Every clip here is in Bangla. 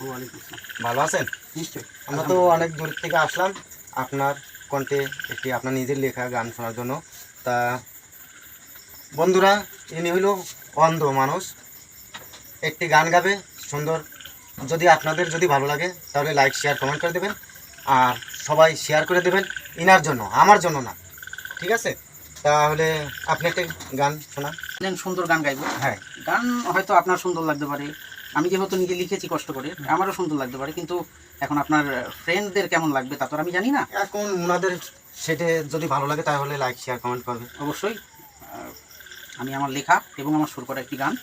ওয়ালাইকুম আসসালাম। ভালো আছেন? নিশ্চয়ই। আমরা তো অনেক দূর থেকে আসলাম আপনার কণ্ঠে একটি আপনার নিজের লেখা গান শোনার জন্য। তা বন্ধুরা, ইনি হইল অন্ধ মানুষ, একটি গান গাবে সুন্দর। যদি আপনাদের যদি ভালো লাগে তাহলে লাইক শেয়ার কমেন্ট করে দেবেন, আর সবাই শেয়ার করে দেবেন ইনার জন্য, আমার জন্য না। ঠিক আছে, তাহলে আপনি একটা গান শোনান। সুন্দর গান গাইবো। হ্যাঁ, গান হয়তো আপনার সুন্দর লাগতে পারে, আমি যেহেতু নিজে লিখেছি কষ্ট করে, আমারও সুন্দর লাগতে পারে, কিন্তু এখন আপনার ফ্রেন্ডদের কেমন লাগবে তা তো আর আমি জানি না। এখন ওনাদের সেটা যদি ভালো লাগে তাহলে লাইক শেয়ার কমেন্ট করবে অবশ্যই আমি আমার লেখা এবং আমার সুর করা একটি গান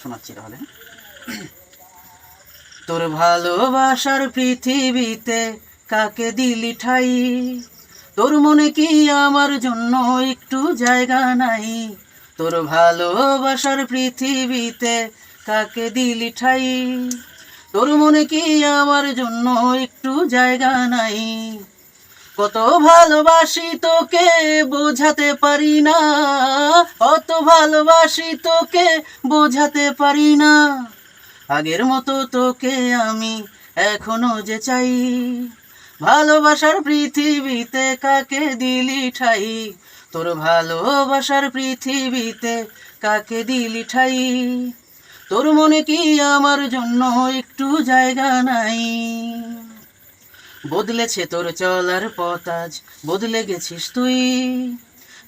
শোনাচ্ছি তাহলে। তোর ভালোবাসার পৃথিবীতে কাকে দিলি ঠাই, তোর মনে কি আমার জন্য একটু জায়গা নাই। তোর ভালোবাসার পৃথিবীতে কাকে দিলি ঠাই, তোর মনে কি আমার জন্য একটু জায়গা নাই। কত ভালোবাসি তোকে বোঝাতে পারি না, কত ভালোবাসি তোকে বোঝাতে পারি না। আগের মতো তোকে আমি এখনো যে চাই, ভালোবাসার পৃথিবীতে কাকে দিলি ঠাই, তোর ভালোবাসার পৃথিবীতে কাকে দিলি ঠাই। তোর মনে কি আমার জন্য একটু জায়গা নাই। বদলেছে তোর চলার পথ, আজ বদলে গেছিস তুই,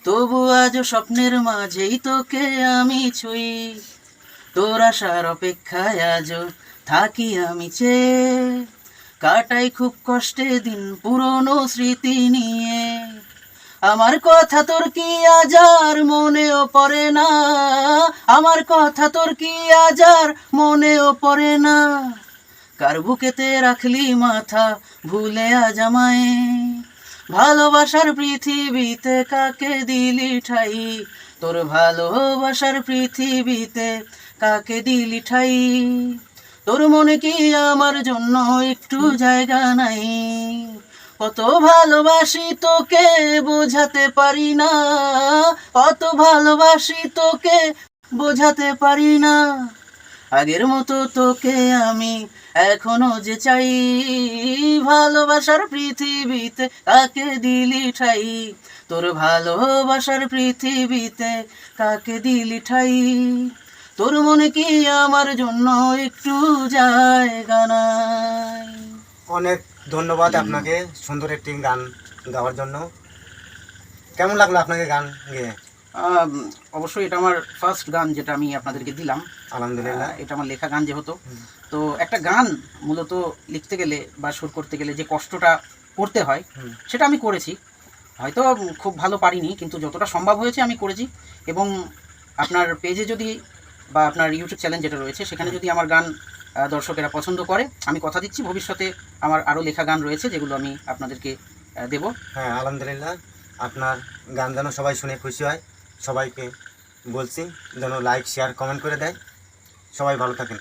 তবু আজও স্বপ্নের মাঝেই তোকে আমি ছুঁই। তোর আসার অপেক্ষায় আজও থাকি আমি চেয়ে, কাটাই খুব কষ্টে দিন পুরনো স্মৃতি নিয়ে। আমার কথা তোর কি আজ আর মনেও পড়ে না, আমার কথা তোর কি আজ আর মনেও পড়ে না। কার বুকেতে রাখলি মাথা ভুলে আজ আমায়, ভালোবাসার পৃথিবীতে কাকে দিলি ঠাই, তোর ভালোবাসার পৃথিবীতে কাকে দিলি ঠাই। তোর মনে কি আমার জন্য একটু জায়গা নাই। কত ভালোবাসি তোকে বোঝাতে পারি না, কত ভালোবাসি তোকে বোঝাতে পারি না। আগের মতো তোকে আমি এখনো যে চাই, ভালোবাসার পৃথিবীতে কাকে দিলি ঠাই, তোর ভালোবাসার পৃথিবীতে কাকে দিলি ঠাই। তোর মনে কি আমার জন্য একটু জায়গা নাই। অনেক ধন্যবাদ আপনাকে সুন্দর একটি গান গাওয়ার জন্য। কেমন লাগলো আপনাকে গান গেয়ে? অবশ্যই এটা আমার ফার্স্ট গান যেটা আমি আপনাদেরকে দিলাম। আলহামদুলিল্লাহ। এটা আমার লেখা গান যেহেতু, তো একটা গান মূলত লিখতে গেলে বা সুর করতে গেলে যে কষ্টটা করতে হয় সেটা আমি করেছি। হয়তো খুব ভালো পারিনি, কিন্তু যতটা সম্ভব হয়েছে আমি করেছি। এবং আপনার পেজে যদি বা আপনার ইউটিউব চ্যানেল যেটা রয়েছে সেখানে যদি আমার গান দর্শকেরা পছন্দ করে, আমি কথা দিচ্ছি ভবিষ্যতে আমার আরও লেখা গান রয়েছে যেগুলো আমি আপনাদেরকে দেব। হ্যাঁ, আলহামদুলিল্লাহ। আপনার গান যেন সবাই শুনে খুশি হয়, সবাইকে বলছি যেন লাইক শেয়ার কমেন্ট করে দেয়। সবাই ভালো থাকেন।